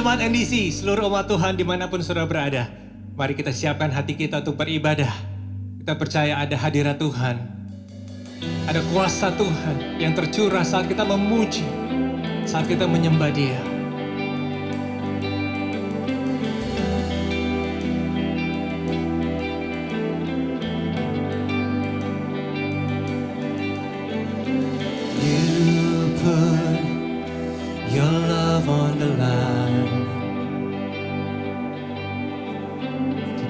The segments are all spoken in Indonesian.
Jemaat NDC, seluruh umat Tuhan dimanapun saudara berada, mari kita siapkan hati kita untuk beribadah. Kita percaya ada hadirat Tuhan, ada kuasa Tuhan yang tercurah saat kita memuji, saat kita menyembah Dia. You put your love on the line,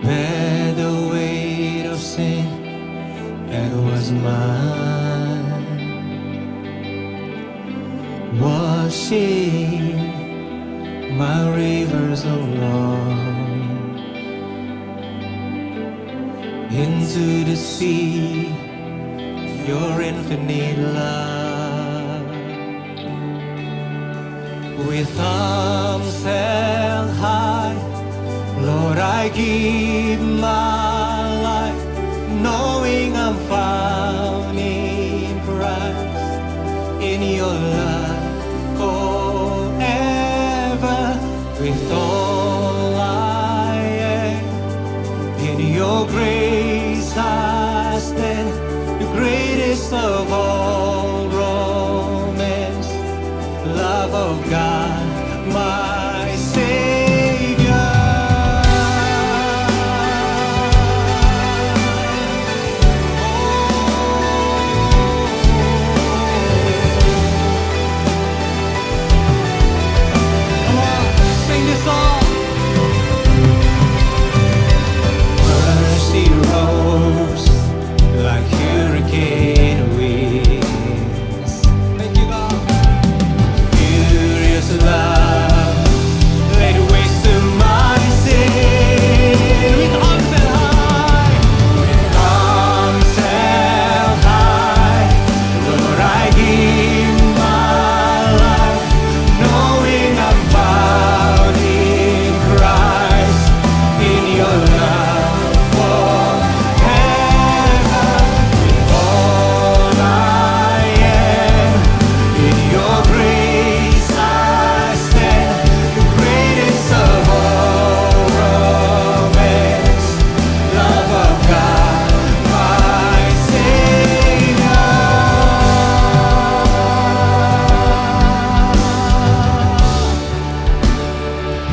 bear the weight of sin that was mine, washing my rivers of wrong into the sea of your infinite love. With arms held high, Lord, I give my life, knowing I'm found in Christ, in your love forever. With all I am, in your grace I stand, the greatest of all romance, love of God, my Savior. Come on, sing this song. Mercy rose like hurricane winds. Thank you, God. Furious love laid waste to my sin. With arms held high, with arms held high, Lord, I give my life, knowing I'm found in Christ, in your love forever. With all I am, in your grace I stand, the greatest of all romance, love of God, my Savior.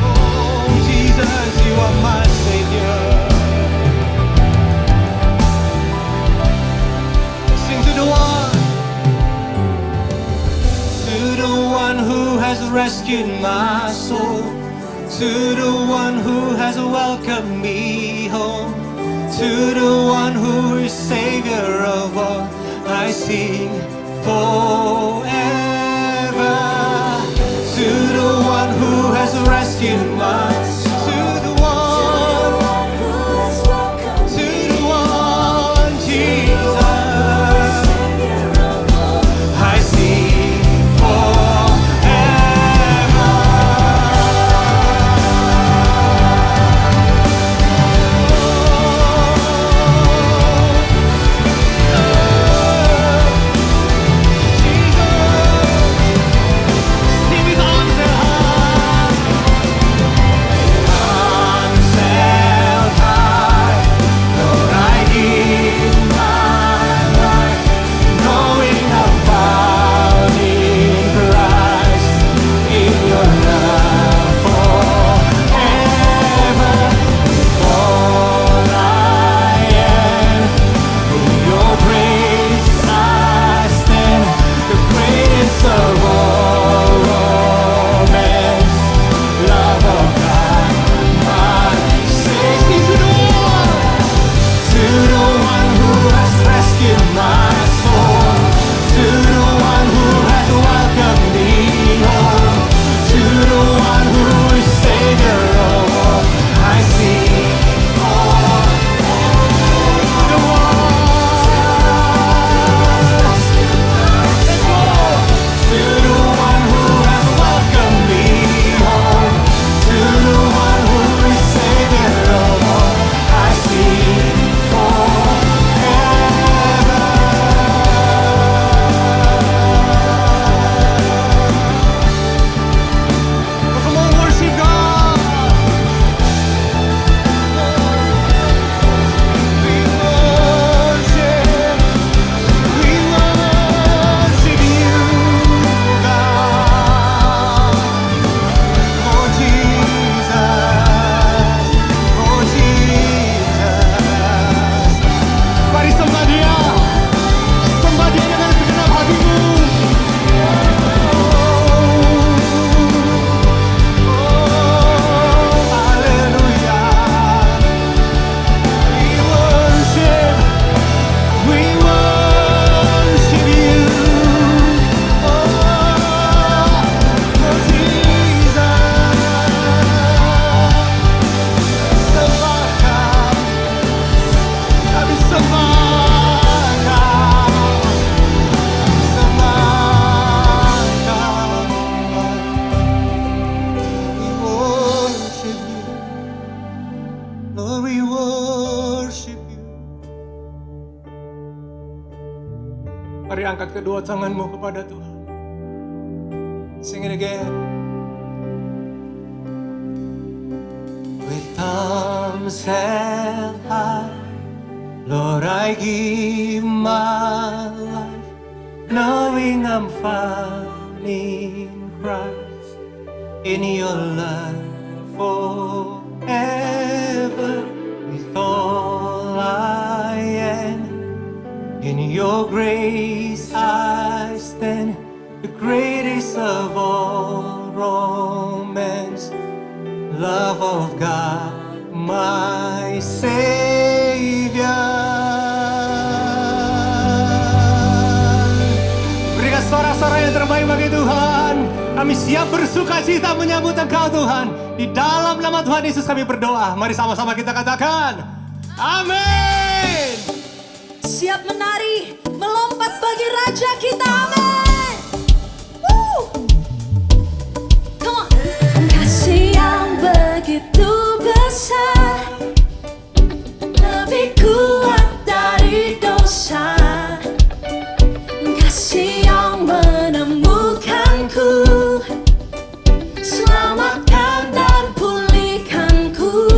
Oh, Jesus, you are my Savior. Sing to the one who has rescued my soul, to the one who has welcomed me home, to the one who is Savior of all, I sing forever. To the one who has rescued my soul, to the one, Jesus, I sing forever. Jesus. worship you. Mari angkat kedua tanganmu kepada Tuhan. Sing it again. With arms held high, Lord, I give my life, knowing I'm found in Christ, in your love forever. With all I am, in your grace I stand, the greatest of all romance, love of God, my Savior. Berikan suara-suara yang terbaik bagi Tuhan. Kami siap bersuka cita menyambut Engkau Tuhan. Di dalam nama Tuhan Yesus kami berdoa. Mari sama-sama kita katakan, amin. Siap menari, melompat bagi Raja kita, amin. Woo. Come on. Kasih yang begitu besar, lebih kuat dari dosa. Kasih yang menemukanku, selamatkan dan pulihkanku.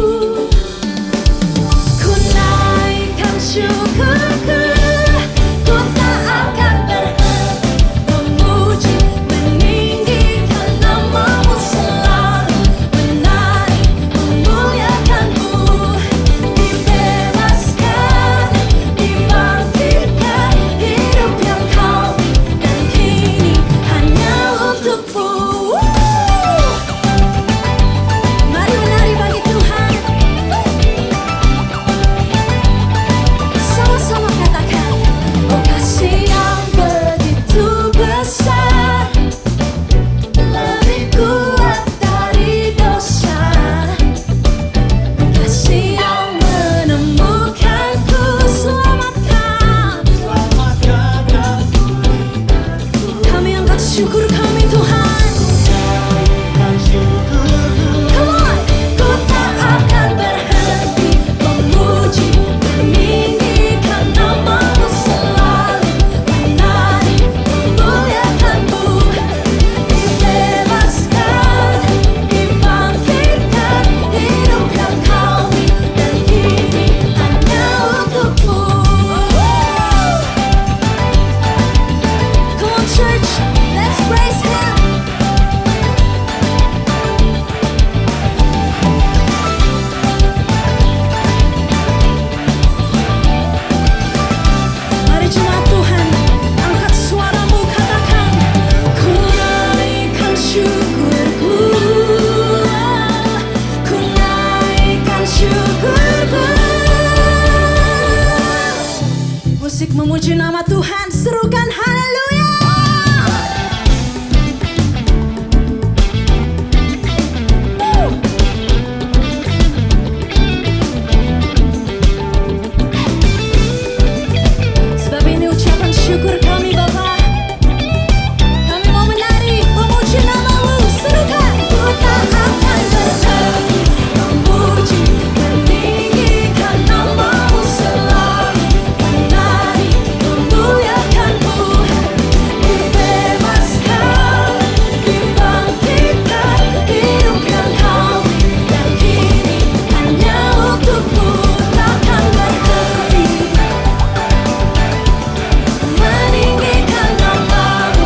Ku naikkan syukurku, ku tak akan berhenti memuji, meninggikan namamu selalu, menari, memuliakanmu. Dibebaskan, dibangkitkan, hidup yang kau dan kini hanya untukmu. Mari menari bagi Tuhan. Sama-sama katakan, oh kasih yang begitu besar, lebih kuat dari dosa. Kasih yang menemukanku, selamatkan. Kami angkat syukur kami Tuhan. Come on. Ku tak akan berhenti memuji, meninggikan namamu selalu, menari, memuliakanmu. Dibebaskan, dibangkitkan, hidupkan kami dan kini hanya untukmu. Come on church, let's praise Him. Mari jemaat Tuhan, angkat suaramu katakan, ku naikkan syukurku, ku naikkan syukurku. Musik memuji nama Tuhan, serukan haleluya. Sebab ini ucapan syukur kami Bapa. Kami mau menari, memuji namamu, serukan. Ku tak akan berhenti memuji, meninggikan namamu selalu, menari, memuliakanmu. Dibebaskan, dibangkitkan, hidupkan kami dan kini hanya untukmu. Takkan berhenti meninggikan namamu.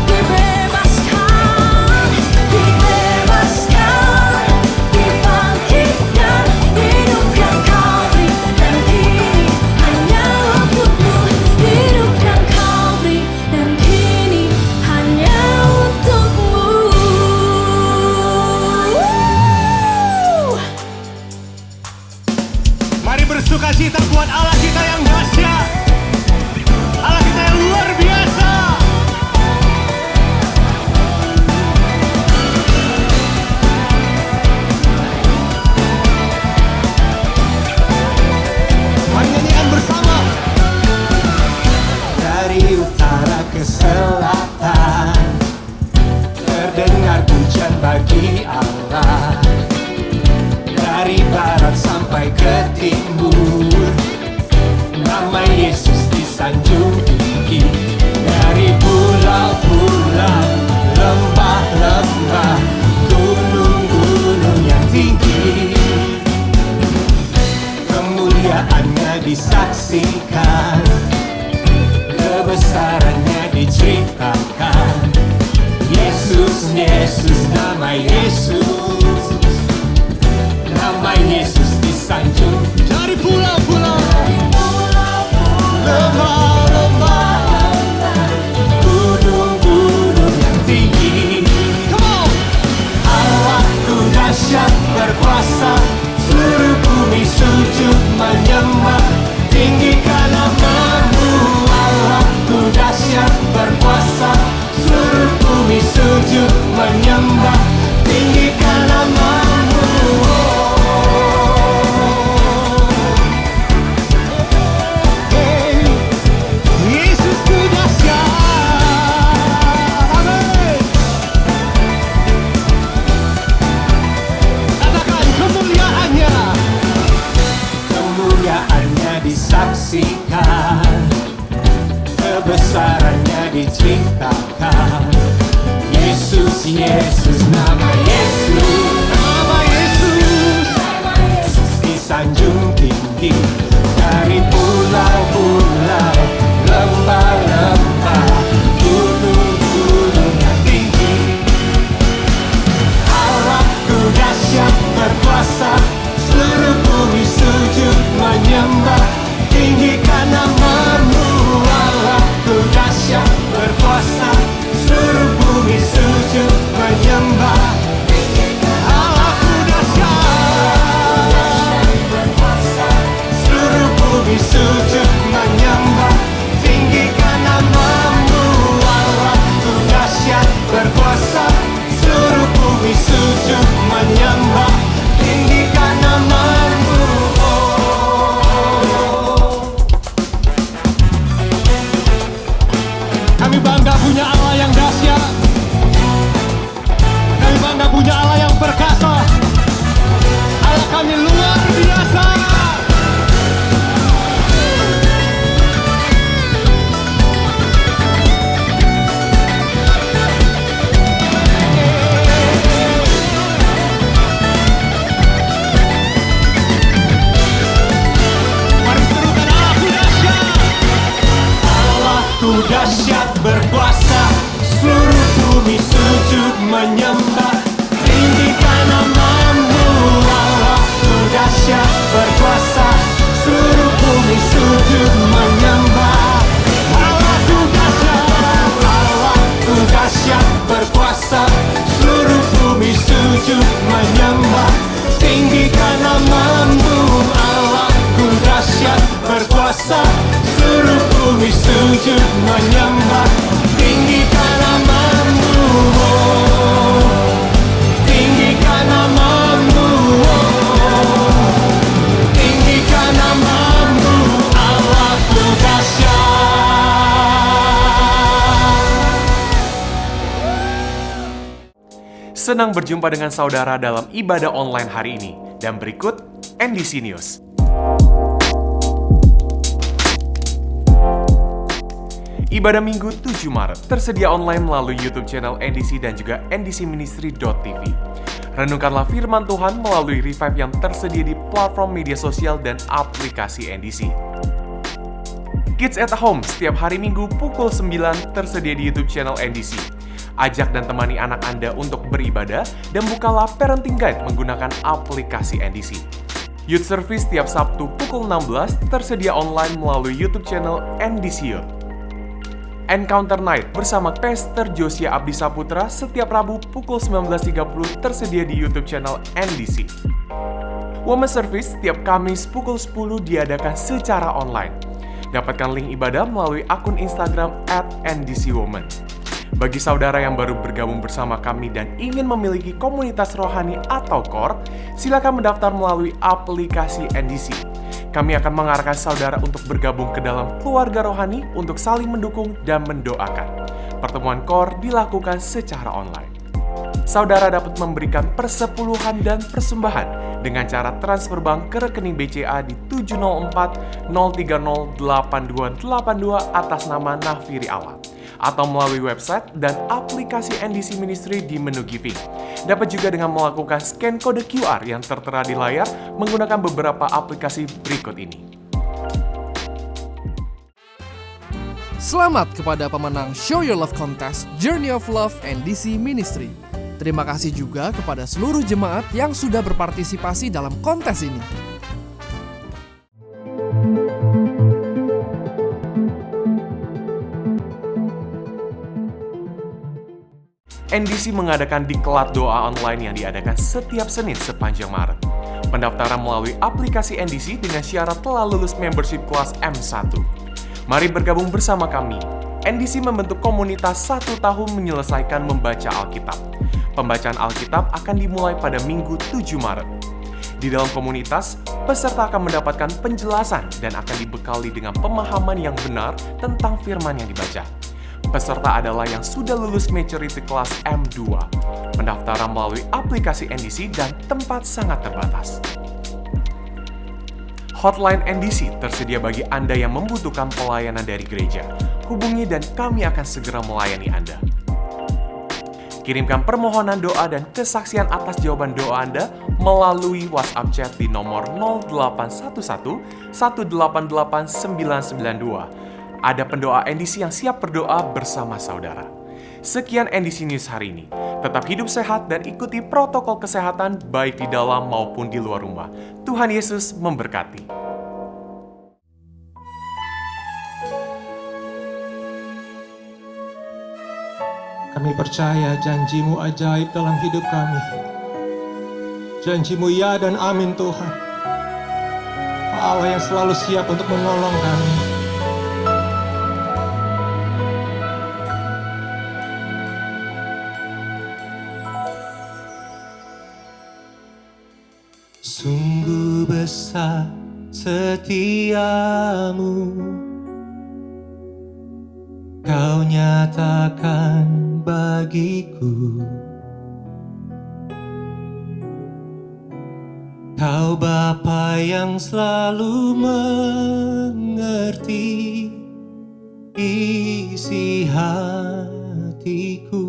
Dibebaskan, dibebaskan, dibangkitkan, hidupkan kami dan kini hanya untukmu. Hidupkan kami dan kini hanya untukmu. Mari bersuka cita buat Allah kita yang dahsyat, Allah kita yang luar biasa. Mari nyanyikan bersama. Dari utara ke selatan, terdengar pujian bagi Allah. Dari barat sampai timur. Nama Yesus disanjung tinggi. Dari pulau-pulau, lembah-lembah, gunung-gunung yang tinggi, kemuliaannya disaksikan, kebesarannya diceritakan. Yesus, Yesus, nama Yesus, nama Yesus disanjung. Dari pulau-pulau, lembah-lembah, gunung-gunung yang tinggi. Come on! Allahku dahsyat berkuasa, seluruh bumi sujud menyembah. Tinggikan nama-Mu. Allahku dahsyat berkuasa, seluruh bumi sujud menyembah. Tinggikan nama-Mu. Yesusku dahsyat. Amin. Katakan kemuliaannya. Kemuliaannya disaksikan, kebesarannya diceritakan. Yesus, Yesus, nama Yesus, nama Yesus, disanjung tinggi. Dari pulau-pulau, lembah-lembah, gunung-gunung yang tinggi. Allahku dahsyat berkuasa, seluruh bumi sujud menyembah. Tinggikan nama-Mu. Allahku dahsyat berkuasa, seluruh bumi sujud menyembah. Allahku dahsyat berkuasa, seluruh bumi sujud menyembah. Tinggikan nama-Mu. Allahku dahsyat berkuasa, seluruh bumi sujud menyembah. Tinggikan nama-Mu. Kami bangga punya Allah yang dahsyat. Kami bangga punya Allah yang perkasa. Allah kami luar biasa. Mari serukan Allahku dahsyat. Allahku dahsyat berkuasa, seluruh bumi sujud menyembah. Tinggikan nama-Mu. Allahku dahsyat berkuasa, seluruh bumi sujud menyembah. Allahku dahsyat berkuasa, seluruh bumi sujud menyembah. Tinggikan nama-Mu. Allahku dahsyat berkuasa, seluruh bumi sujud menyembah. Tinggikan nama-Mu. Tinggikan nama-Mu. Tinggikan nama-Mu. Allahku dahsyat. Senang berjumpa dengan saudara dalam ibadah online hari ini. Dan berikut NDC News. Ibadah Minggu 7 Maret tersedia online melalui YouTube channel NDC dan juga ndcministry.tv. Renungkanlah firman Tuhan melalui Revive yang tersedia di platform media sosial dan aplikasi NDC. Kids at Home setiap hari Minggu pukul 9 tersedia di YouTube channel NDC. Ajak dan temani anak Anda untuk beribadah dan bukalah parenting guide menggunakan aplikasi NDC. Youth Service setiap Sabtu pukul 16 tersedia online melalui YouTube channel NDC Youth. Encounter Night bersama Pastor Josia Abdi Saputra setiap Rabu pukul 19.30 tersedia di YouTube channel NDC. Women Service setiap Kamis pukul 10 diadakan secara online. Dapatkan link ibadah melalui akun Instagram @ndcwomen. Bagi saudara yang baru bergabung bersama kami dan ingin memiliki komunitas rohani atau core, silakan mendaftar melalui aplikasi NDC. Kami akan mengarahkan saudara untuk bergabung ke dalam keluarga rohani untuk saling mendukung dan mendoakan. Pertemuan core dilakukan secara online. saudara dapat memberikan persepuluhan dan persembahan dengan cara transfer bank ke rekening BCA di 704-030-8282 atas nama Nafiri Alam, atau melalui website dan aplikasi NDC Ministry di menu Giving. Dapat juga dengan melakukan scan kode QR yang tertera di layar menggunakan beberapa aplikasi berikut ini. Selamat kepada pemenang Show Your Love Contest Journey of Love NDC Ministry. Terima kasih juga kepada seluruh jemaat yang sudah berpartisipasi dalam kontes ini. NDC mengadakan diklat doa online yang diadakan setiap Senin sepanjang Maret. Pendaftaran melalui aplikasi NDC dengan syarat telah lulus membership kelas M1. Mari bergabung bersama kami. NDC membentuk komunitas 1 tahun menyelesaikan membaca Alkitab. Pembacaan Alkitab akan dimulai pada Minggu 7 Maret. Di dalam komunitas, peserta akan mendapatkan penjelasan dan akan dibekali dengan pemahaman yang benar tentang firman yang dibaca. Peserta adalah yang sudah lulus maturity kelas M2. Pendaftaran melalui aplikasi NDC dan tempat sangat terbatas. Hotline NDC tersedia bagi Anda yang membutuhkan pelayanan dari gereja. Hubungi dan kami akan segera melayani Anda. Kirimkan permohonan doa dan kesaksian atas jawaban doa Anda melalui WhatsApp chat di nomor 0811 188 992. Ada pendoa NDC yang siap berdoa bersama saudara. Sekian NDC News hari ini. Tetap hidup sehat dan ikuti protokol kesehatan baik di dalam maupun di luar rumah. Tuhan Yesus memberkati. Kami percaya janji-Mu ajaib dalam hidup kami. Janji-Mu ya dan amin Tuhan. Allah yang selalu siap untuk menolong kami. Sungguh besar setiamu, Kau nyatakan bagiku. Kau Bapa yang selalu mengerti isi hatiku.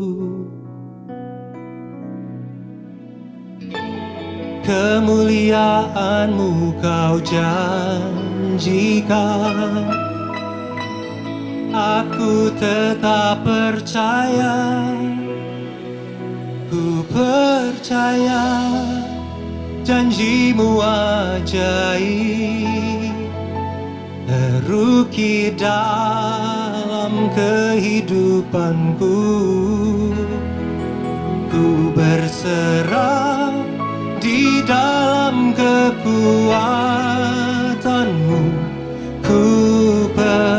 Kemuliaan-Mu Kau janjikan, aku tetap percaya. Ku percaya janji-Mu ajaib terukir dalam kehidupanku. Ku berserah di dalam kekuatan-Mu. Ku percaya.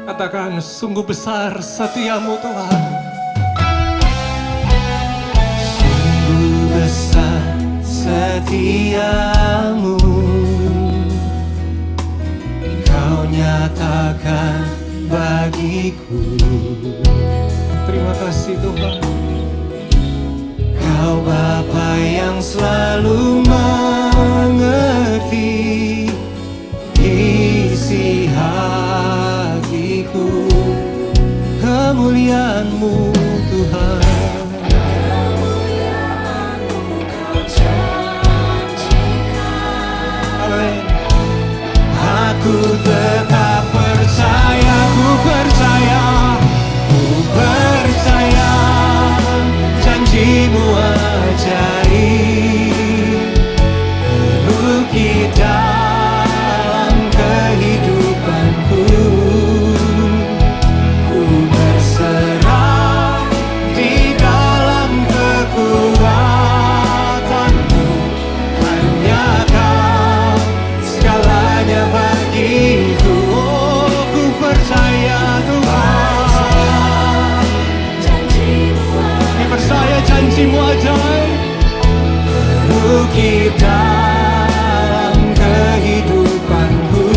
Katakan, sungguh besar setiamu Tuhan. Sungguh besar setiamu, Kau nyatakan bagiku. Terima kasih Tuhan. Kau Bapa yang selalu mengerti isi hatiku. Kemuliaan-Mu Tuhan. Amin. Aku tetap percaya, ku percaya, ku percaya janji-Mu ajaib terukir dalam kehidupanku. Ku berserah di dalam kekuatan-Mu. Hanya Kau segalanya bagiku. Oh, ku percaya Tuhan. Percaya janji-Mu ajaib terukir dalam kehidupanku.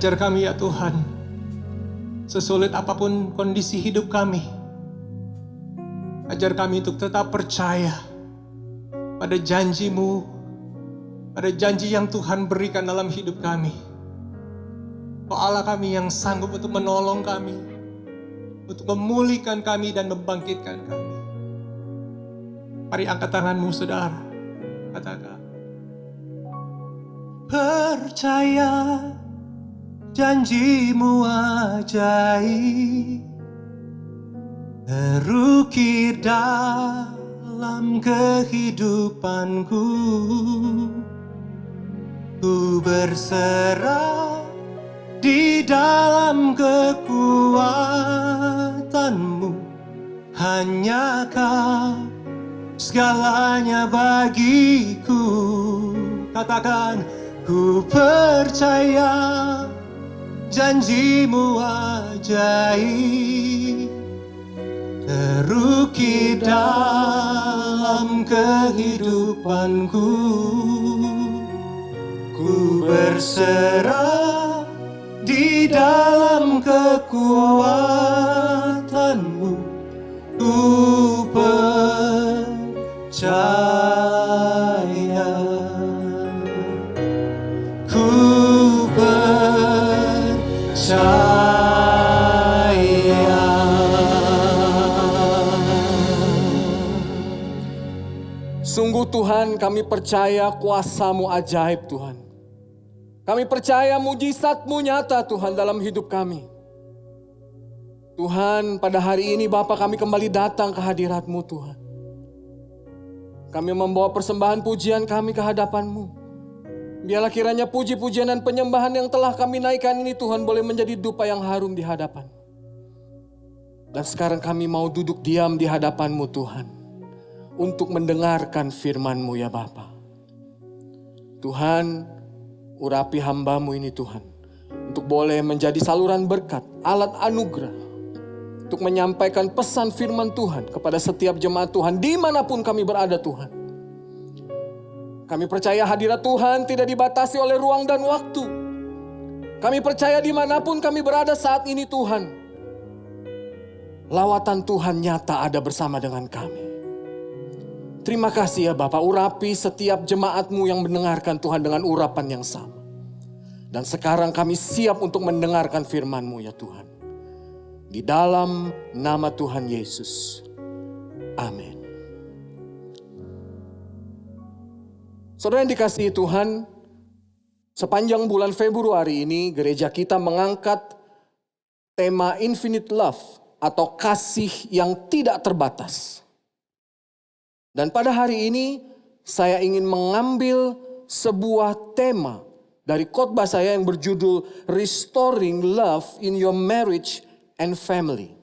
Ajar kami ya Tuhan, sesulit apapun kondisi hidup kami, ajar kami untuk tetap percaya pada janji-Mu, pada janji yang Tuhan berikan dalam hidup kami. Kau Allah kami yang sanggup untuk menolong kami, untuk memulihkan kami dan membangkitkan kami. Mari angkat tanganmu saudara, katakan. Percaya janji-Mu ajaib, terukir dalam kehidupanku. Ku berserah di dalam kekuatan-Mu, hanya Kau segalanya bagiku. Katakan, ku percaya janji-Mu ajaib, terukir dalam kehidupanku. Ku berserah di dalam kekuatan-Mu. Ku percaya, ku percaya. Sungguh Tuhan, kami percaya kuasa-Mu ajaib Tuhan. Kami percaya mujizat-Mu nyata Tuhan dalam hidup kami. Tuhan, pada hari ini Bapa kami kembali datang ke hadirat-Mu Tuhan. Kami membawa persembahan pujian kami ke hadapan-Mu. Biarlah kiranya puji-pujian dan penyembahan yang telah kami naikkan ini Tuhan boleh menjadi dupa yang harum di hadapan. Dan sekarang kami mau duduk diam di hadapan-Mu Tuhan, untuk mendengarkan firman-Mu ya Bapa. Tuhan, urapi hamba-Mu ini Tuhan, untuk boleh menjadi saluran berkat, alat anugerah, untuk menyampaikan pesan firman Tuhan kepada setiap jemaat Tuhan, dimanapun kami berada Tuhan. Kami percaya hadirat Tuhan tidak dibatasi oleh ruang dan waktu. Kami percaya dimanapun kami berada saat ini Tuhan, lawatan Tuhan nyata ada bersama dengan kami. Terima kasih ya Bapak, urapi setiap jemaat-Mu yang mendengarkan Tuhan dengan urapan yang sama. Dan sekarang kami siap untuk mendengarkan firman-Mu ya Tuhan. Di dalam nama Tuhan Yesus. Amin. Saudara yang dikasihi Tuhan, sepanjang bulan Februari ini gereja kita mengangkat tema Infinite Love atau kasih yang tidak terbatas. Dan pada hari ini saya ingin mengambil sebuah tema dari khotbah saya yang berjudul Restoring Love in Your Marriage and Family.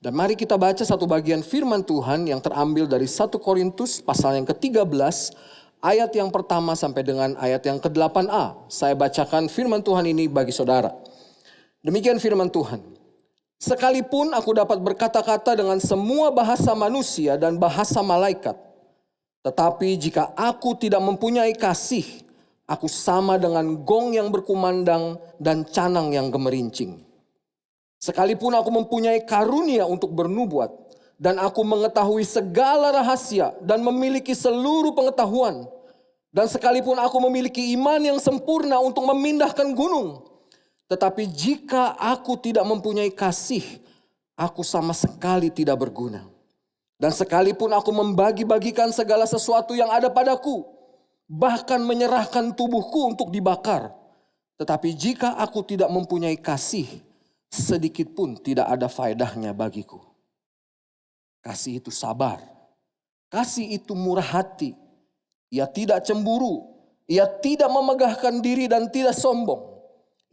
Dan mari kita baca satu bagian firman Tuhan yang terambil dari 1 Korintus pasal yang ke-13 ayat yang pertama sampai dengan ayat yang ke-8a. Saya bacakan firman Tuhan ini bagi saudara. Demikian firman Tuhan. Sekalipun aku dapat berkata-kata dengan semua bahasa manusia dan bahasa malaikat, tetapi jika aku tidak mempunyai kasih, aku sama dengan gong yang berkumandang dan canang yang gemerincing. Sekalipun aku mempunyai karunia untuk bernubuat, dan aku mengetahui segala rahasia dan memiliki seluruh pengetahuan, dan sekalipun aku memiliki iman yang sempurna untuk memindahkan gunung, tetapi jika aku tidak mempunyai kasih, aku sama sekali tidak berguna. Dan sekalipun aku membagi-bagikan segala sesuatu yang ada padaku, bahkan menyerahkan tubuhku untuk dibakar, tetapi jika aku tidak mempunyai kasih, sedikit pun tidak ada faedahnya bagiku. Kasih itu sabar, kasih itu murah hati, ia tidak cemburu, ia tidak memegahkan diri dan tidak sombong.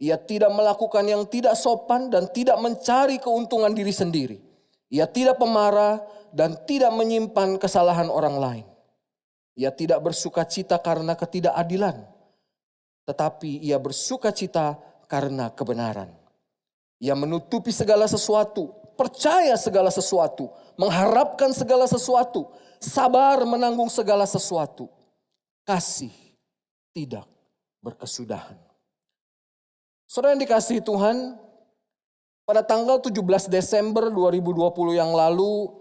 Ia tidak melakukan yang tidak sopan dan tidak mencari keuntungan diri sendiri. Ia tidak pemarah dan tidak menyimpan kesalahan orang lain. Ia tidak bersuka cita karena ketidakadilan, tetapi ia bersuka cita karena kebenaran. Ia menutupi segala sesuatu, percaya segala sesuatu, mengharapkan segala sesuatu, sabar menanggung segala sesuatu. Kasih tidak berkesudahan. Saudara yang dikasihi Tuhan, pada tanggal 17 Desember 2020 yang lalu,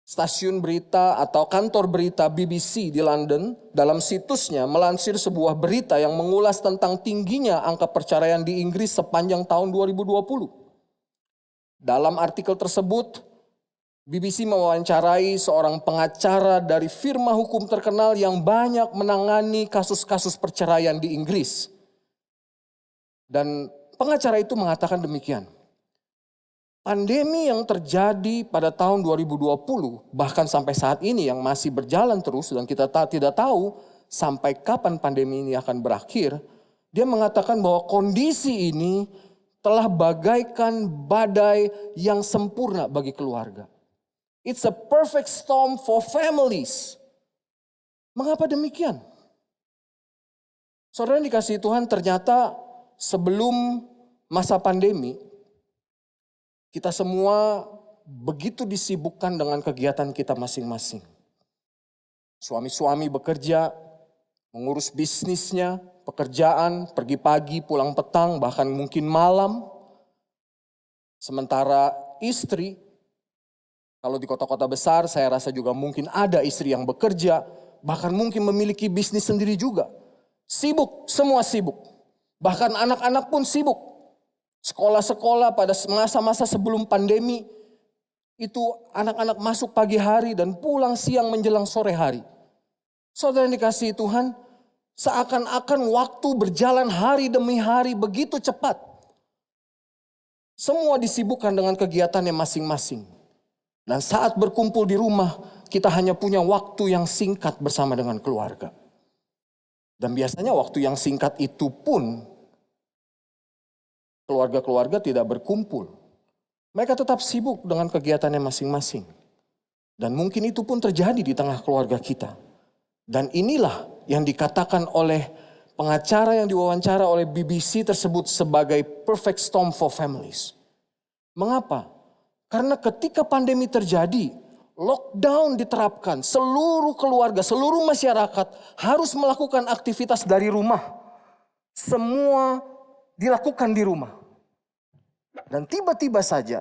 stasiun berita atau kantor berita BBC di London dalam situsnya melansir sebuah berita yang mengulas tentang tingginya angka perceraian di Inggris sepanjang tahun 2020. Dalam artikel tersebut, BBC mewawancarai seorang pengacara dari firma hukum terkenal yang banyak menangani kasus-kasus perceraian di Inggris. Dan pengacara itu mengatakan demikian. Pandemi yang terjadi pada tahun 2020, bahkan sampai saat ini yang masih berjalan terus dan kita tidak tahu sampai kapan pandemi ini akan berakhir. Dia mengatakan bahwa kondisi ini telah bagaikan badai yang sempurna bagi keluarga. It's a perfect storm for families. Mengapa demikian? Saudara yang dikasihi Tuhan, ternyata sebelum masa pandemi, kita semua begitu disibukkan dengan kegiatan kita masing-masing. Suami-suami bekerja, mengurus bisnisnya, pekerjaan, pergi pagi, pulang petang, bahkan mungkin malam. Sementara istri, kalau di kota-kota besar saya rasa juga mungkin ada istri yang bekerja, bahkan mungkin memiliki bisnis sendiri juga. Sibuk, semua sibuk. Bahkan anak-anak pun sibuk. Sekolah-sekolah pada masa-masa sebelum pandemi, itu anak-anak masuk pagi hari dan pulang siang menjelang sore hari. Saudara yang dikasihi Tuhan, seakan-akan waktu berjalan hari demi hari begitu cepat. Semua disibukkan dengan kegiatannya masing-masing. Dan saat berkumpul di rumah, kita hanya punya waktu yang singkat bersama dengan keluarga. Dan biasanya waktu yang singkat itu pun, keluarga-keluarga tidak berkumpul. Mereka tetap sibuk dengan kegiatannya masing-masing. Dan mungkin itu pun terjadi di tengah keluarga kita. Dan inilah yang dikatakan oleh pengacara yang diwawancara oleh BBC tersebut sebagai perfect storm for families. Mengapa? Karena ketika pandemi terjadi, lockdown diterapkan, seluruh keluarga, seluruh masyarakat harus melakukan aktivitas dari rumah. Semua dilakukan di rumah. Dan tiba-tiba saja,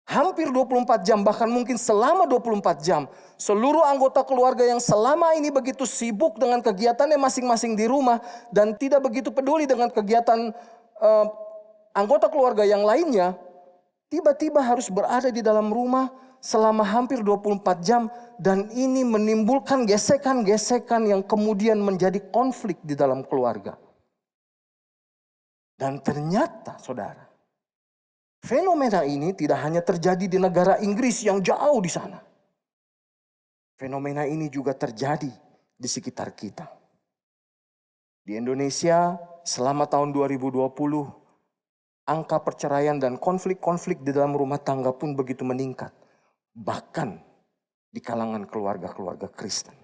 hampir 24 jam, bahkan mungkin selama 24 jam, seluruh anggota keluarga yang selama ini begitu sibuk dengan kegiatannya masing-masing di rumah dan tidak begitu peduli dengan kegiatan anggota keluarga yang lainnya, tiba-tiba harus berada di dalam rumah selama hampir 24 jam dan ini menimbulkan gesekan-gesekan yang kemudian menjadi konflik di dalam keluarga. Dan ternyata saudara, fenomena ini tidak hanya terjadi di negara Inggris yang jauh di sana. Fenomena ini juga terjadi di sekitar kita. Di Indonesia selama tahun 2020, angka perceraian dan konflik-konflik di dalam rumah tangga pun begitu meningkat. Bahkan di kalangan keluarga-keluarga Kristen.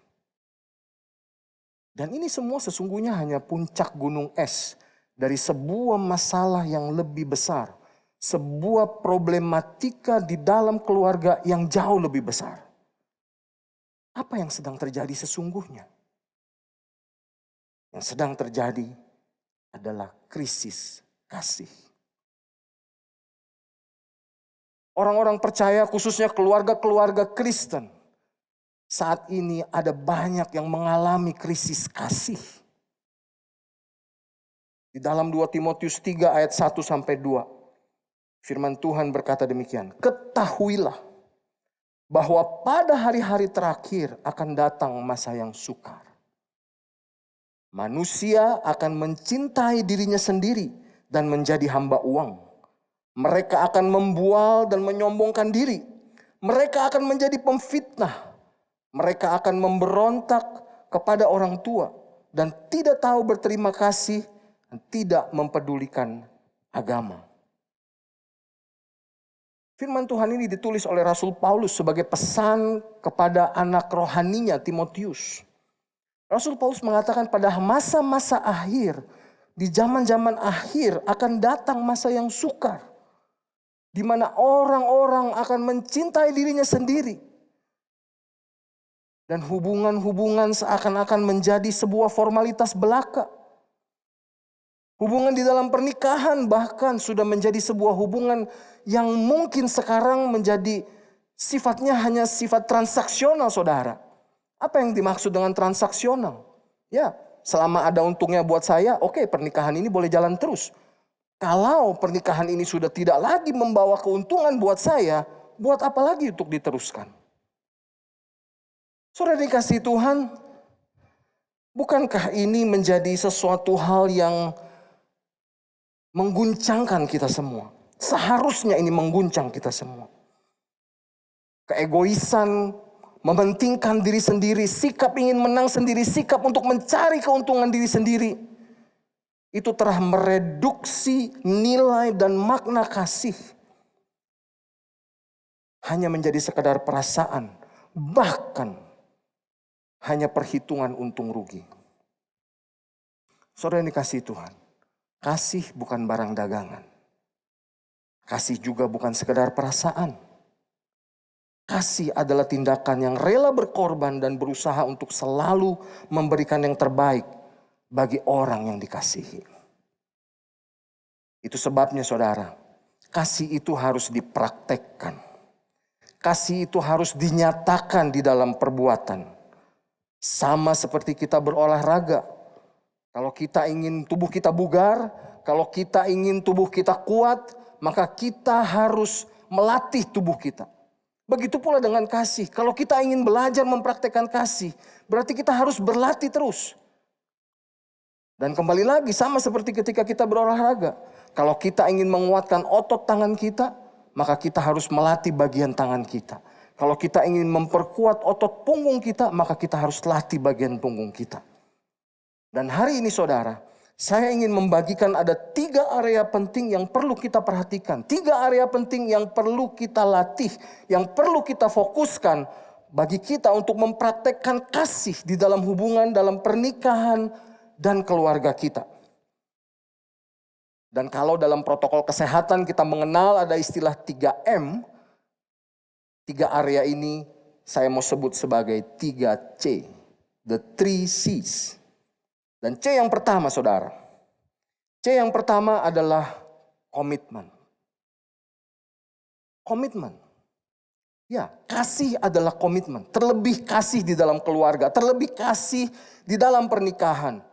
Dan ini semua sesungguhnya hanya puncak gunung es dari sebuah masalah yang lebih besar. Sebuah problematika di dalam keluarga yang jauh lebih besar. Apa yang sedang terjadi sesungguhnya? Yang sedang terjadi adalah krisis kasih. Orang-orang percaya, khususnya keluarga-keluarga Kristen, saat ini ada banyak yang mengalami krisis kasih. Di dalam 2 Timotius 3 ayat 1-2, firman Tuhan berkata demikian, ketahuilah bahwa pada hari-hari terakhir akan datang masa yang sukar. Manusia akan mencintai dirinya sendiri dan menjadi hamba uang. Mereka akan membual dan menyombongkan diri. Mereka akan menjadi pemfitnah. Mereka akan memberontak kepada orang tua dan tidak tahu berterima kasih dan tidak mempedulikan agama. Firman Tuhan ini ditulis oleh Rasul Paulus sebagai pesan kepada anak rohaninya Timotius. Rasul Paulus mengatakan pada masa-masa akhir, di zaman-zaman akhir akan datang masa yang sukar. Di mana orang-orang akan mencintai dirinya sendiri. Dan hubungan-hubungan seakan-akan menjadi sebuah formalitas belaka. Hubungan di dalam pernikahan bahkan sudah menjadi sebuah hubungan yang mungkin sekarang menjadi sifatnya hanya sifat transaksional, saudara. Apa yang dimaksud dengan transaksional? Ya, selama ada untungnya buat saya, oke, pernikahan ini boleh jalan terus. Kalau pernikahan ini sudah tidak lagi membawa keuntungan buat saya, buat apa lagi untuk diteruskan? Saudara dikasihi Tuhan, bukankah ini menjadi sesuatu hal yang mengguncangkan kita semua? Seharusnya ini mengguncang kita semua. Keegoisan, mementingkan diri sendiri, sikap ingin menang sendiri, sikap untuk mencari keuntungan diri sendiri. Itu telah mereduksi nilai dan makna kasih. Hanya menjadi sekadar perasaan, bahkan hanya perhitungan untung rugi. Saudara yang dikasihi Tuhan, kasih bukan barang dagangan. Kasih juga bukan sekedar perasaan. Kasih adalah tindakan yang rela berkorban dan berusaha untuk selalu memberikan yang terbaik bagi orang yang dikasihi. Itu sebabnya saudara, kasih itu harus dipraktekkan. Kasih itu harus dinyatakan di dalam perbuatan. Sama seperti kita berolahraga. Kalau kita ingin tubuh kita bugar, kalau kita ingin tubuh kita kuat, maka kita harus melatih tubuh kita. Begitu pula dengan kasih. Kalau kita ingin belajar mempraktekkan kasih, berarti kita harus berlatih terus. Dan kembali lagi sama seperti ketika kita berolahraga. Kalau kita ingin menguatkan otot tangan kita, maka kita harus melatih bagian tangan kita. Kalau kita ingin memperkuat otot punggung kita, maka kita harus latih bagian punggung kita. Dan hari ini saudara, saya ingin membagikan ada 3 area penting yang perlu kita perhatikan. 3 area penting yang perlu kita latih, yang perlu kita fokuskan bagi kita untuk mempraktekkan kasih di dalam hubungan, dalam pernikahan, dan keluarga kita. Dan kalau dalam protokol kesehatan kita mengenal ada istilah 3M, 3 area ini saya mau sebut sebagai 3C. The 3 C's. Dan C yang pertama saudara. C yang pertama adalah komitmen. Komitmen. Ya, kasih adalah komitmen. Terlebih kasih di dalam keluarga. Terlebih kasih di dalam pernikahan.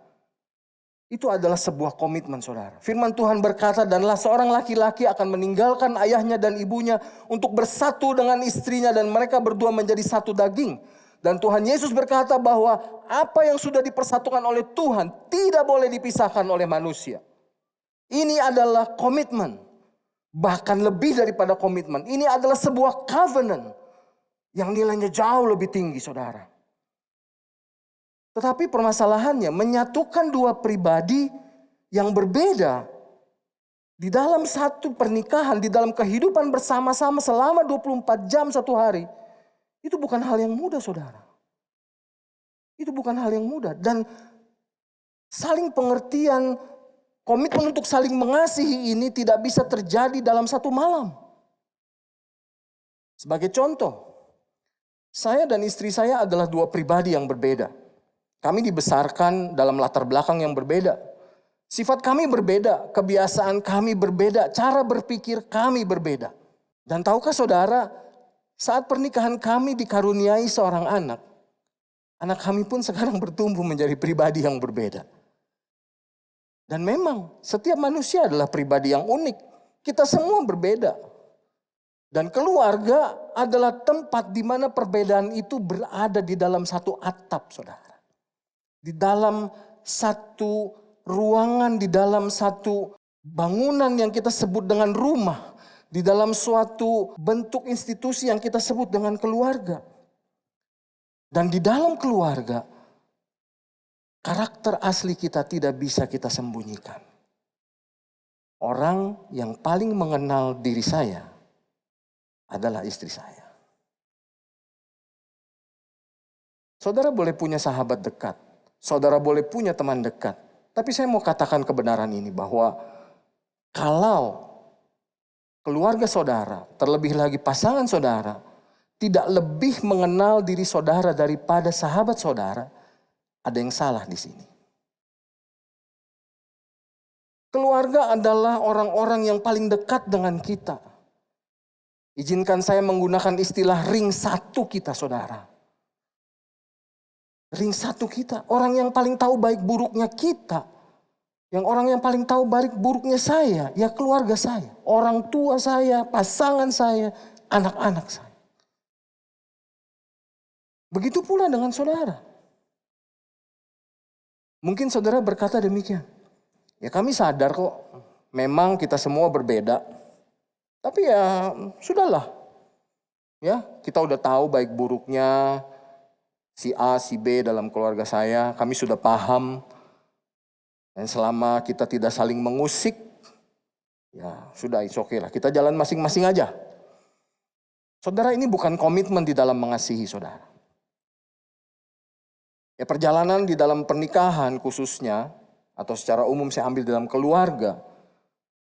Itu adalah sebuah komitmen saudara. Firman Tuhan berkata, danlah seorang laki-laki akan meninggalkan ayahnya dan ibunya untuk bersatu dengan istrinya dan mereka berdua menjadi satu daging. Dan Tuhan Yesus berkata bahwa apa yang sudah dipersatukan oleh Tuhan tidak boleh dipisahkan oleh manusia. Ini adalah komitmen. Bahkan lebih daripada komitmen. Ini adalah sebuah covenant yang nilainya jauh lebih tinggi saudara. Tetapi permasalahannya menyatukan 2 pribadi yang berbeda di dalam satu pernikahan, di dalam kehidupan bersama-sama selama 24 jam satu hari. Itu bukan hal yang mudah saudara. Itu bukan hal yang mudah. Dan saling pengertian, komitmen untuk saling mengasihi ini tidak bisa terjadi dalam satu malam. Sebagai contoh, saya dan istri saya adalah 2 pribadi yang berbeda. Kami dibesarkan dalam latar belakang yang berbeda. Sifat kami berbeda, kebiasaan kami berbeda, cara berpikir kami berbeda. Dan tahukah saudara, saat pernikahan kami dikaruniai seorang anak kami pun sekarang bertumbuh menjadi pribadi yang berbeda. Dan memang setiap manusia adalah pribadi yang unik. Kita semua berbeda. Dan keluarga adalah tempat di mana perbedaan itu berada di dalam satu atap saudara. Di dalam satu ruangan, di dalam satu bangunan yang kita sebut dengan rumah. Di dalam suatu bentuk institusi yang kita sebut dengan keluarga. Dan di dalam keluarga, karakter asli kita tidak bisa kita sembunyikan. Orang yang paling mengenal diri saya adalah istri saya. Saudara boleh punya sahabat dekat. Saudara boleh punya teman dekat. Tapi saya mau katakan kebenaran ini bahwa kalau keluarga saudara, terlebih lagi pasangan saudara, tidak lebih mengenal diri saudara daripada sahabat saudara, ada yang salah di sini. Keluarga adalah orang-orang yang paling dekat dengan kita. Izinkan saya menggunakan istilah ring satu kita, saudara. Ring satu kita, orang yang paling tahu baik buruknya kita. Yang orang yang paling tahu baik buruknya saya, ya keluarga saya. Orang tua saya, pasangan saya, anak-anak saya. Begitu pula dengan saudara. Mungkin saudara berkata demikian. Ya kami sadar kok, memang kita semua berbeda. Tapi ya sudahlah. Ya, kita udah tahu baik buruknya si A, si B dalam keluarga saya. Kami sudah paham. Dan selama kita tidak saling mengusik, ya sudah it's okay lah. Kita jalan masing-masing aja. Saudara, ini bukan komitmen di dalam mengasihi saudara. Ya perjalanan di dalam pernikahan khususnya, atau secara umum saya ambil dalam keluarga,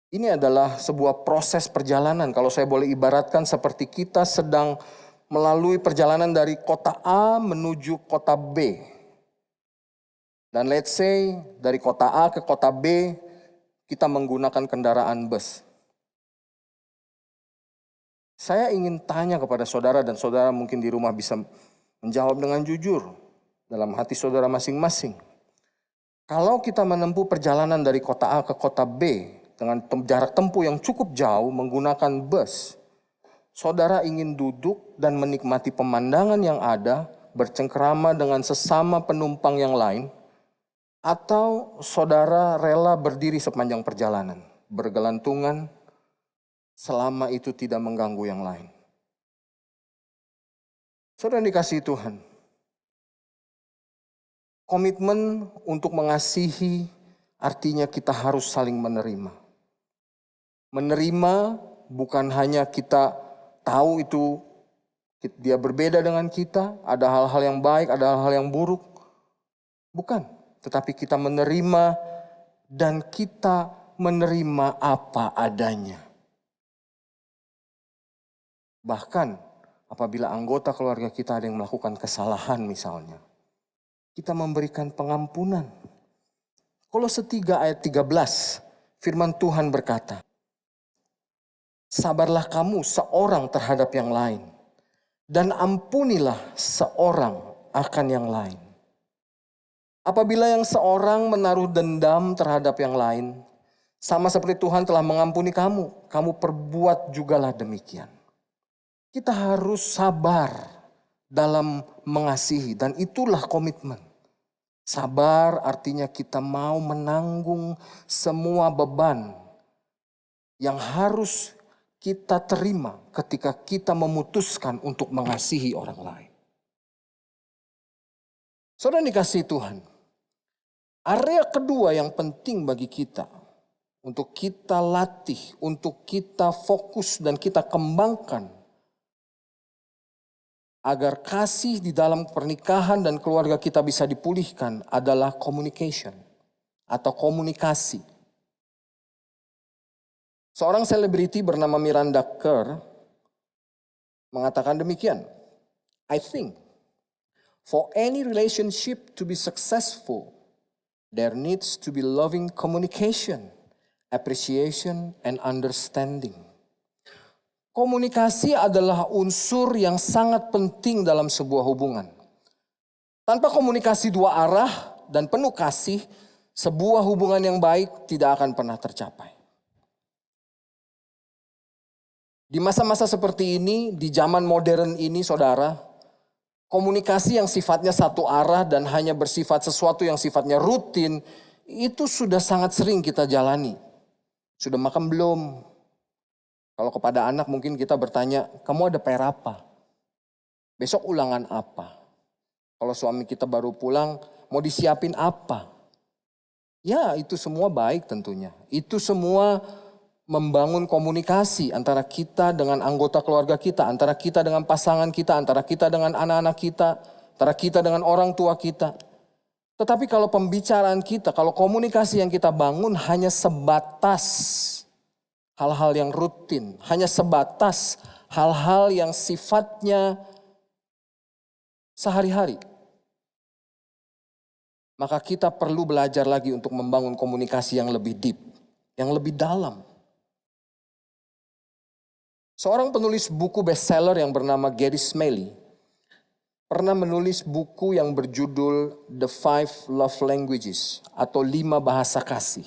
ini adalah sebuah proses perjalanan. Kalau saya boleh ibaratkan seperti kita sedang melalui perjalanan dari kota A menuju kota B. Dan let's say dari kota A ke kota B kita menggunakan kendaraan bus. Saya ingin tanya kepada saudara, dan saudara mungkin di rumah bisa menjawab dengan jujur dalam hati saudara masing-masing. Kalau kita menempuh perjalanan dari kota A ke kota B dengan jarak tempuh yang cukup jauh menggunakan bus, saudara ingin duduk dan menikmati pemandangan yang ada, bercengkerama dengan sesama penumpang yang lain, atau saudara rela berdiri sepanjang perjalanan, bergelantungan selama itu tidak mengganggu yang lain. Saudara yang dikasihi Tuhan, komitmen untuk mengasihi artinya kita harus saling menerima. Menerima bukan hanya kita tahu itu dia berbeda dengan kita, ada hal-hal yang baik, ada hal-hal yang buruk. Bukan, tetapi kita menerima dan kita menerima apa adanya. Bahkan apabila anggota keluarga kita ada yang melakukan kesalahan misalnya, kita memberikan pengampunan. Kolose 3 ayat 13, firman Tuhan berkata, sabarlah kamu seorang terhadap yang lain, dan ampunilah seorang akan yang lain. Apabila yang seorang menaruh dendam terhadap yang lain, sama seperti Tuhan telah mengampuni kamu, kamu perbuat jugalah demikian. Kita harus sabar dalam mengasihi, dan itulah komitmen. Sabar artinya kita mau menanggung semua beban yang harus kita terima ketika kita memutuskan untuk mengasihi orang lain. Saudara dikasihi Tuhan, area kedua yang penting bagi kita untuk kita latih, untuk kita fokus dan kita kembangkan agar kasih di dalam pernikahan dan keluarga kita bisa dipulihkan adalah communication atau komunikasi. Seorang selebriti bernama Miranda Kerr mengatakan demikian. I think for any relationship to be successful, there needs to be loving communication, appreciation, and understanding. Komunikasi adalah unsur yang sangat penting dalam sebuah hubungan. Tanpa komunikasi dua arah dan penuh kasih, sebuah hubungan yang baik tidak akan pernah tercapai. Di masa-masa seperti ini, di zaman modern ini saudara, komunikasi yang sifatnya satu arah dan hanya bersifat sesuatu yang sifatnya rutin, itu sudah sangat sering kita jalani. Sudah makan belum? Kalau kepada anak mungkin kita bertanya, kamu ada PR apa? Besok ulangan apa? Kalau suami kita baru pulang, mau disiapin apa? Ya itu semua baik tentunya. Itu semua membangun komunikasi antara kita dengan anggota keluarga kita, antara kita dengan pasangan kita, antara kita dengan anak-anak kita, antara kita dengan orang tua kita. Tetapi kalau pembicaraan kita, kalau komunikasi yang kita bangun hanya sebatas hal-hal yang rutin, hanya sebatas hal-hal yang sifatnya sehari-hari, maka kita perlu belajar lagi untuk membangun komunikasi yang lebih deep. yang lebih dalam. Seorang penulis buku bestseller yang bernama Gary Smalley pernah menulis buku yang berjudul The 5 Love Languages atau 5 bahasa kasih.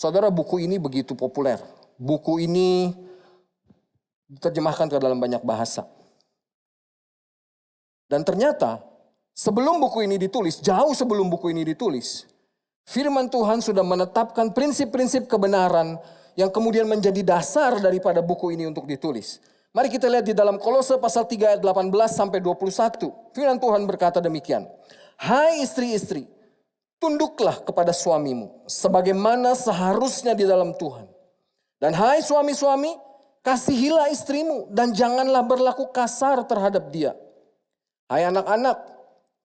Saudara, buku ini begitu populer. Buku ini diterjemahkan ke dalam banyak bahasa. Dan ternyata sebelum buku ini ditulis, jauh sebelum buku ini ditulis, firman Tuhan sudah menetapkan prinsip-prinsip kebenaran yang kemudian menjadi dasar daripada buku ini untuk ditulis. Mari kita lihat di dalam Kolose pasal 3 ayat 18 sampai 21. Firman Tuhan berkata demikian. Hai istri-istri, tunduklah kepada suamimu sebagaimana seharusnya di dalam Tuhan. Dan hai suami-suami, kasihilah istrimu dan janganlah berlaku kasar terhadap dia. Hai anak-anak,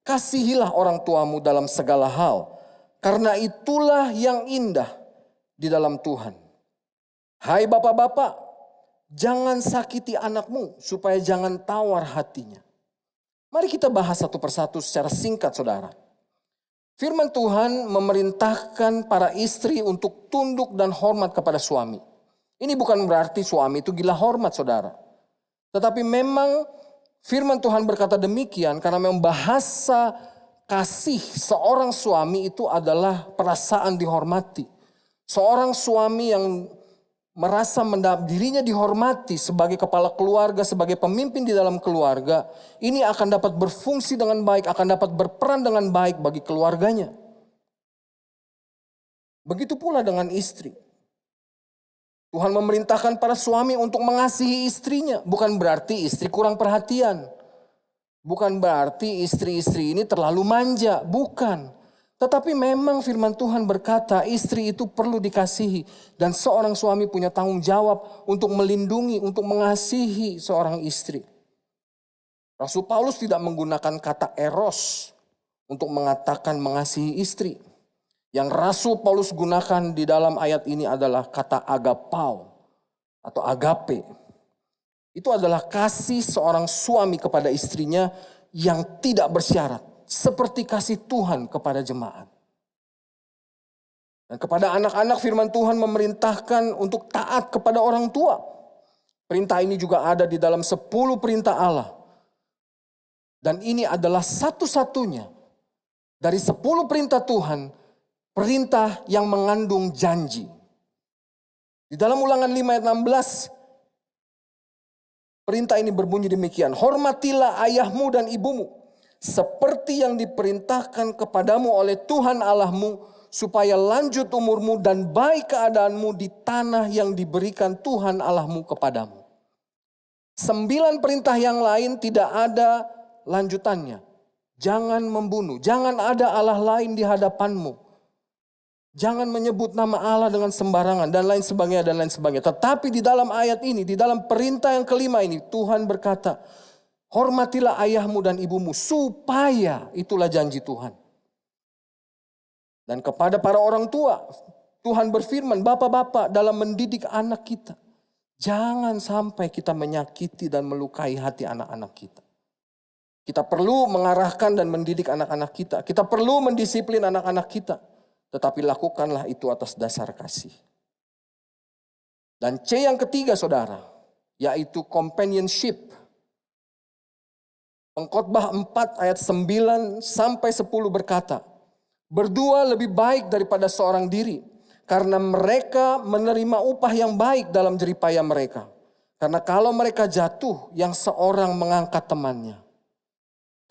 kasihilah orang tuamu dalam segala hal, karena itulah yang indah di dalam Tuhan. Hai bapak-bapak, jangan sakiti anakmu supaya jangan tawar hatinya. Mari kita bahas satu persatu secara singkat, saudara. Firman Tuhan memerintahkan para istri untuk tunduk dan hormat kepada suami. Ini bukan berarti suami itu gila hormat, saudara. Tetapi memang firman Tuhan berkata demikian karena memang bahasa kasih seorang suami itu adalah perasaan dihormati. Seorang suami yang merasa dirinya dihormati sebagai kepala keluarga, sebagai pemimpin di dalam keluarga, ini akan dapat berfungsi dengan baik, akan dapat berperan dengan baik bagi keluarganya. Begitu pula dengan istri. Tuhan memerintahkan para suami untuk mengasihi istrinya. Bukan berarti istri kurang perhatian. Bukan berarti istri-istri ini terlalu manja. Bukan. Tetapi memang firman Tuhan berkata istri itu perlu dikasihi. Dan seorang suami punya tanggung jawab untuk melindungi, untuk mengasihi seorang istri. Rasul Paulus tidak menggunakan kata eros untuk mengatakan mengasihi istri. Yang Rasul Paulus gunakan di dalam ayat ini adalah kata agapao atau agape. Itu adalah kasih seorang suami kepada istrinya yang tidak bersyarat. Seperti kasih Tuhan kepada jemaat. Dan kepada anak-anak firman Tuhan memerintahkan untuk taat kepada orang tua. Perintah ini juga ada di dalam 10 perintah Allah. Dan ini adalah satu-satunya dari 10 perintah Tuhan, perintah yang mengandung janji. Di dalam Ulangan 5 ayat 16, perintah ini berbunyi demikian. Hormatilah ayahmu dan ibumu, seperti yang diperintahkan kepadamu oleh Tuhan Allahmu, supaya lanjut umurmu dan baik keadaanmu di tanah yang diberikan Tuhan Allahmu kepadamu. 9 perintah yang lain tidak ada lanjutannya. Jangan membunuh, jangan ada Allah lain di hadapanmu. Jangan menyebut nama Allah dengan sembarangan dan lain sebagainya dan lain sebagainya. Tetapi di dalam ayat ini, di dalam perintah yang kelima ini, Tuhan berkata, hormatilah ayahmu dan ibumu supaya, itulah janji Tuhan. Dan kepada para orang tua, Tuhan berfirman, bapak-bapak dalam mendidik anak kita, jangan sampai kita menyakiti dan melukai hati anak-anak kita. Kita perlu mengarahkan dan mendidik anak-anak kita. Kita perlu mendisiplin anak-anak kita. Tetapi lakukanlah itu atas dasar kasih. Dan C yang ketiga, saudara, yaitu companionship. Pengkhotbah 4 ayat 9 sampai 10 berkata, berdua lebih baik daripada seorang diri, karena mereka menerima upah yang baik dalam jeripaya mereka. Karena kalau mereka jatuh, yang seorang mengangkat temannya.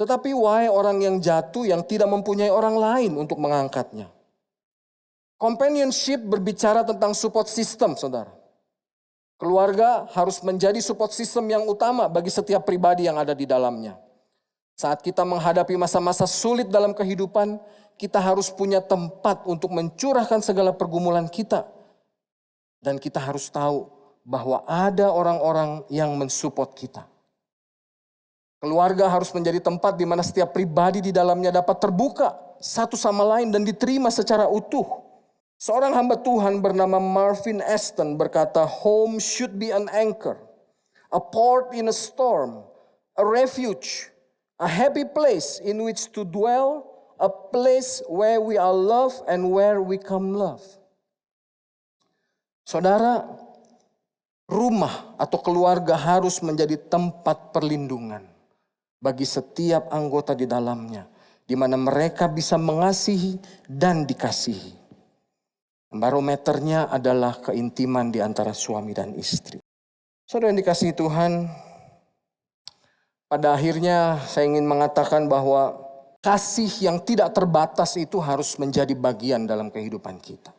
Tetapi wahai orang yang jatuh yang tidak mempunyai orang lain untuk mengangkatnya. Companionship berbicara tentang support system, saudara. Keluarga harus menjadi support system yang utama bagi setiap pribadi yang ada di dalamnya. Saat kita menghadapi masa-masa sulit dalam kehidupan, kita harus punya tempat untuk mencurahkan segala pergumulan kita. Dan kita harus tahu bahwa ada orang-orang yang mensupport kita. Keluarga harus menjadi tempat di mana setiap pribadi di dalamnya dapat terbuka satu sama lain dan diterima secara utuh. Seorang hamba Tuhan bernama Marvin Aston berkata, home should be an anchor, a port in a storm, a refuge, a happy place in which to dwell, a place where we are loved and where we come love. Saudara, rumah atau keluarga harus menjadi tempat perlindungan bagi setiap anggota di dalamnya, di mana mereka bisa mengasihi dan dikasihi. Barometernya adalah keintiman di antara suami dan istri. Saudara yang dikasihi Tuhan, pada akhirnya saya ingin mengatakan bahwa kasih yang tidak terbatas itu harus menjadi bagian dalam kehidupan kita.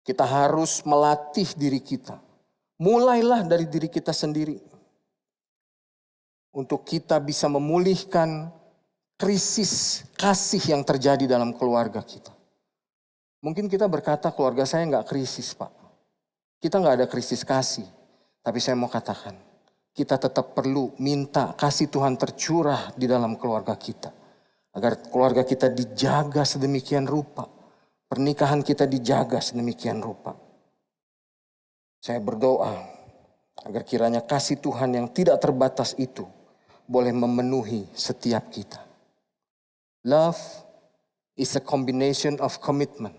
Kita harus melatih diri kita. Mulailah dari diri kita sendiri. Untuk kita bisa memulihkan krisis kasih yang terjadi dalam keluarga kita. Mungkin kita berkata keluarga saya nggak krisis Pak. Kita nggak ada krisis kasih. Tapi saya mau katakan, kita tetap perlu minta kasih Tuhan tercurah di dalam keluarga kita. Agar keluarga kita dijaga sedemikian rupa. Pernikahan kita dijaga sedemikian rupa. Saya berdoa agar kiranya kasih Tuhan yang tidak terbatas itu boleh memenuhi setiap kita. Love is a combination of commitment,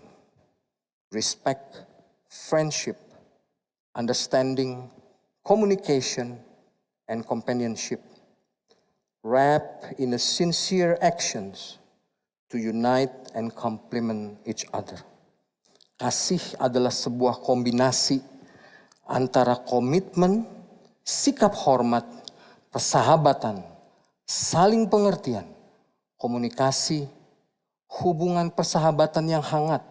respect, friendship, understanding, communication, and companionship, wrapped in a sincere actions to unite and complement each other. Kasih adalah sebuah kombinasi antara komitmen, sikap hormat, persahabatan, saling pengertian, komunikasi, hubungan persahabatan yang hangat,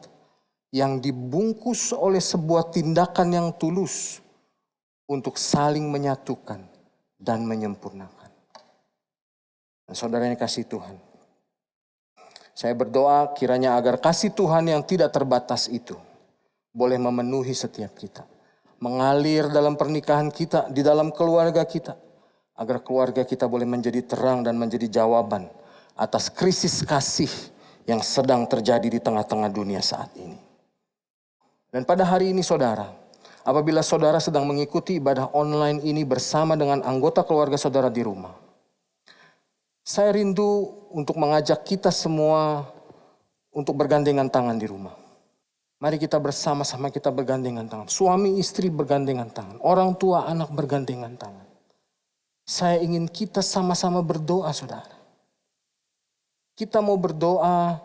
yang dibungkus oleh sebuah tindakan yang tulus untuk saling menyatukan dan menyempurnakan. Dan saudara yang kasih Tuhan, saya berdoa kiranya agar kasih Tuhan yang tidak terbatas itu boleh memenuhi setiap kita. Mengalir dalam pernikahan kita, di dalam keluarga kita. Agar keluarga kita boleh menjadi terang dan menjadi jawaban atas krisis kasih yang sedang terjadi di tengah-tengah dunia saat ini. Dan pada hari ini saudara, apabila saudara sedang mengikuti ibadah online ini bersama dengan anggota keluarga saudara di rumah, saya rindu untuk mengajak kita semua untuk bergandengan tangan di rumah. Mari kita bersama-sama kita bergandengan tangan. Suami istri bergandengan tangan. Orang tua anak bergandengan tangan. Saya ingin kita sama-sama berdoa saudara. Kita mau berdoa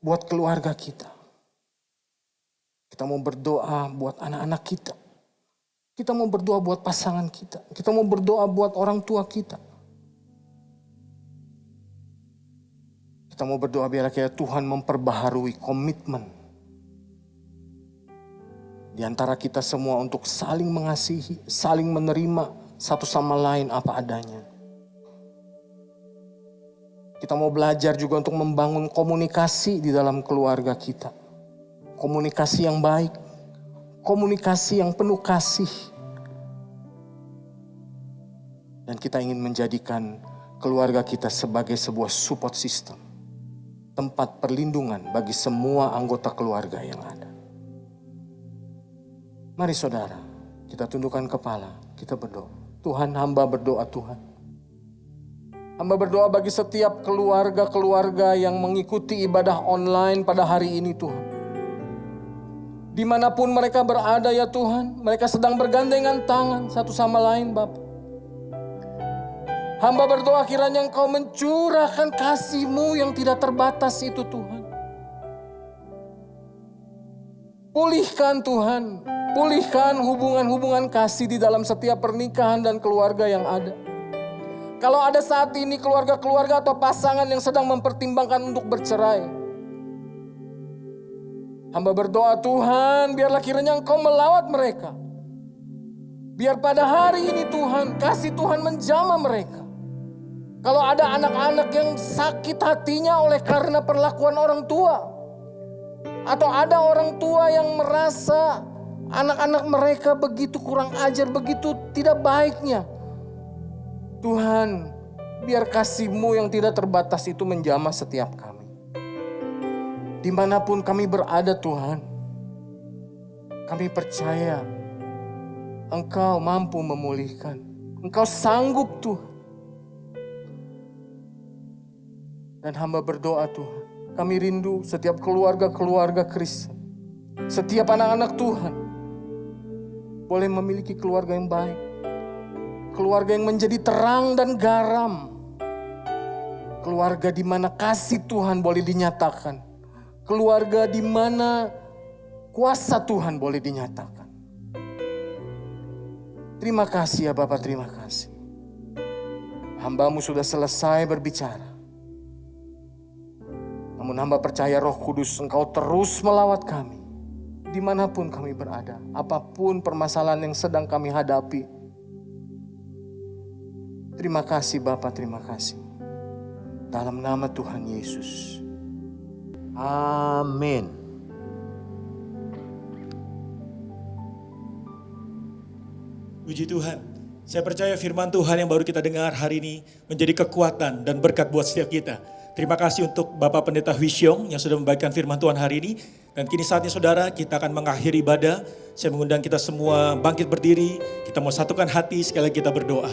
buat keluarga kita. Kita mau berdoa buat anak-anak kita. Kita mau berdoa buat pasangan kita. Kita mau berdoa buat orang tua kita. Kita mau berdoa biar Tuhan memperbaharui komitmen di antara kita semua untuk saling mengasihi, saling menerima satu sama lain apa adanya. Kita mau belajar juga untuk membangun komunikasi di dalam keluarga kita. Komunikasi yang baik, komunikasi yang penuh kasih. Dan kita ingin menjadikan keluarga kita sebagai sebuah support system. Tempat perlindungan bagi semua anggota keluarga yang ada. Mari saudara, kita tundukkan kepala, kita berdoa. Tuhan, hamba berdoa Tuhan. Hamba berdoa bagi setiap keluarga-keluarga yang mengikuti ibadah online pada hari ini Tuhan. Dimanapun mereka berada ya Tuhan, mereka sedang bergandengan tangan satu sama lain Bapa. Hamba berdoa kiranya Engkau mencurahkan kasih-Mu yang tidak terbatas itu Tuhan. Pulihkan Tuhan, pulihkan hubungan-hubungan kasih di dalam setiap pernikahan dan keluarga yang ada. Kalau ada saat ini keluarga-keluarga atau pasangan yang sedang mempertimbangkan untuk bercerai, hamba berdoa Tuhan, biarlah kiranya Engkau melawat mereka. Biar pada hari ini Tuhan, kasih Tuhan menjamah mereka. Kalau ada anak-anak yang sakit hatinya oleh karena perlakuan orang tua, atau ada orang tua yang merasa anak-anak mereka begitu kurang ajar, begitu tidak baiknya, Tuhan, biar kasih-Mu yang tidak terbatas itu menjamah setiap kami. Dimanapun kami berada Tuhan, kami percaya Engkau mampu memulihkan. Engkau sanggup Tuhan. Dan hamba berdoa Tuhan, kami rindu setiap keluarga-keluarga Kristen, setiap anak-anak Tuhan boleh memiliki keluarga yang baik. Keluarga yang menjadi terang dan garam. Keluarga di mana kasih Tuhan boleh dinyatakan. Keluarga di mana kuasa Tuhan boleh dinyatakan. Terima kasih ya Bapak, terima kasih. Hamba-Mu sudah selesai berbicara. Namun hamba percaya Roh Kudus Engkau terus melawat kami. Dimanapun kami berada, apapun permasalahan yang sedang kami hadapi. Terima kasih Bapak, terima kasih. Dalam nama Tuhan Yesus. Amin. Puji Tuhan. Saya percaya firman Tuhan yang baru kita dengar hari ini menjadi kekuatan dan berkat buat setiap kita. Terima kasih untuk Bapak Pendeta Wishyong yang sudah membagikan firman Tuhan hari ini. Dan kini saatnya saudara, kita akan mengakhiri ibadah. Saya mengundang kita semua bangkit berdiri. Kita mau satukan hati, sekali lagi kita berdoa.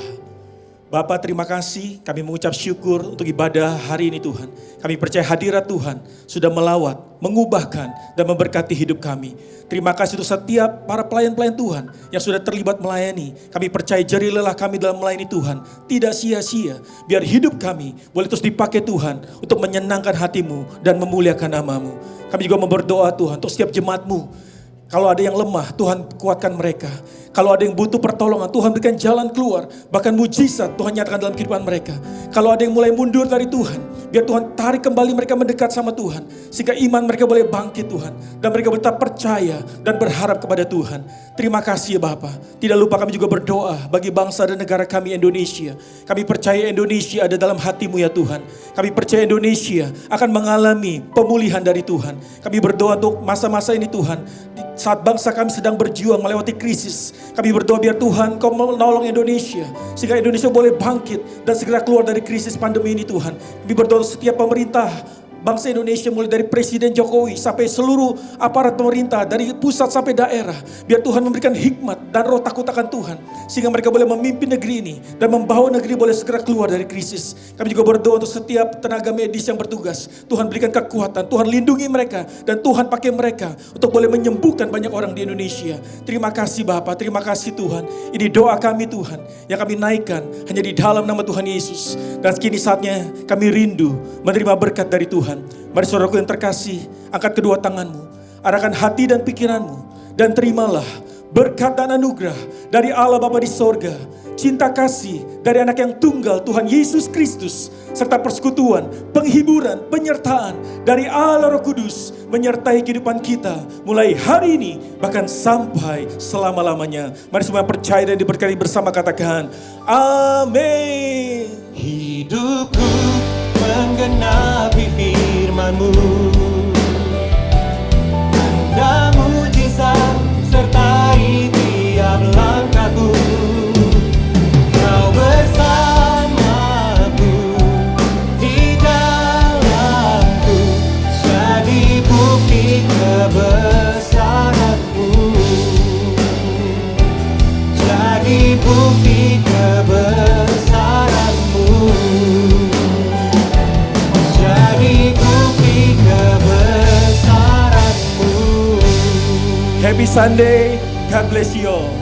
Bapak, terima kasih, kami mengucap syukur untuk ibadah hari ini Tuhan. Kami percaya hadirat Tuhan sudah melawat, mengubahkan dan memberkati hidup kami. Terima kasih untuk setiap para pelayan-pelayan Tuhan yang sudah terlibat melayani. Kami percaya jerih lelah kami dalam melayani Tuhan tidak sia-sia. Biar hidup kami boleh terus dipakai Tuhan untuk menyenangkan hati-Mu dan memuliakan nama-Mu. Kami juga berdoa Tuhan untuk setiap jemaat-Mu. Kalau ada yang lemah, Tuhan kuatkan mereka. Kalau ada yang butuh pertolongan, Tuhan berikan jalan keluar. Bahkan mujizat Tuhan nyatakan dalam kehidupan mereka. Kalau ada yang mulai mundur dari Tuhan, biar Tuhan tarik kembali mereka mendekat sama Tuhan. Sehingga iman mereka boleh bangkit Tuhan. Dan mereka tetap percaya dan berharap kepada Tuhan. Terima kasih ya Bapa. Tidak lupa kami juga berdoa bagi bangsa dan negara kami Indonesia. Kami percaya Indonesia ada dalam hati-Mu ya Tuhan. Kami percaya Indonesia akan mengalami pemulihan dari Tuhan. Kami berdoa untuk masa-masa ini Tuhan. Saat bangsa kami sedang berjuang melewati krisis, kami berdoa biar Tuhan Kau menolong Indonesia. Sehingga Indonesia boleh bangkit dan segera keluar dari krisis pandemi ini Tuhan. Kami berdoa setiap pemerintah bangsa Indonesia mulai dari Presiden Jokowi sampai seluruh aparat pemerintah dari pusat sampai daerah. Biar Tuhan memberikan hikmat dan roh takut akan Tuhan. Sehingga mereka boleh memimpin negeri ini dan membawa negeri boleh segera keluar dari krisis. Kami juga berdoa untuk setiap tenaga medis yang bertugas. Tuhan berikan kekuatan, Tuhan lindungi mereka dan Tuhan pakai mereka untuk boleh menyembuhkan banyak orang di Indonesia. Terima kasih Bapa, terima kasih Tuhan. Ini doa kami Tuhan yang kami naikkan hanya di dalam nama Tuhan Yesus. Dan kini saatnya kami rindu menerima berkat dari Tuhan. Mari saudaraku yang terkasih, angkat kedua tanganmu, arahkan hati dan pikiranmu, dan terimalah berkat dan anugerah dari Allah Bapa di sorga, cinta kasih dari anak yang tunggal Tuhan Yesus Kristus, serta persekutuan, penghiburan, penyertaan dari Allah Roh Kudus menyertai kehidupan kita mulai hari ini bahkan sampai selama-lamanya. Mari semua percaya dan diberkati bersama, katakan amin. Hidupku menggenapi firman-Mu, tanda mujizat sertai tiap langkahku. Kau bersamaku di dalamku, jadi bukti kebesaran-Mu, jadi bukti kebesaran-Mu. Happy Sunday, God bless you all.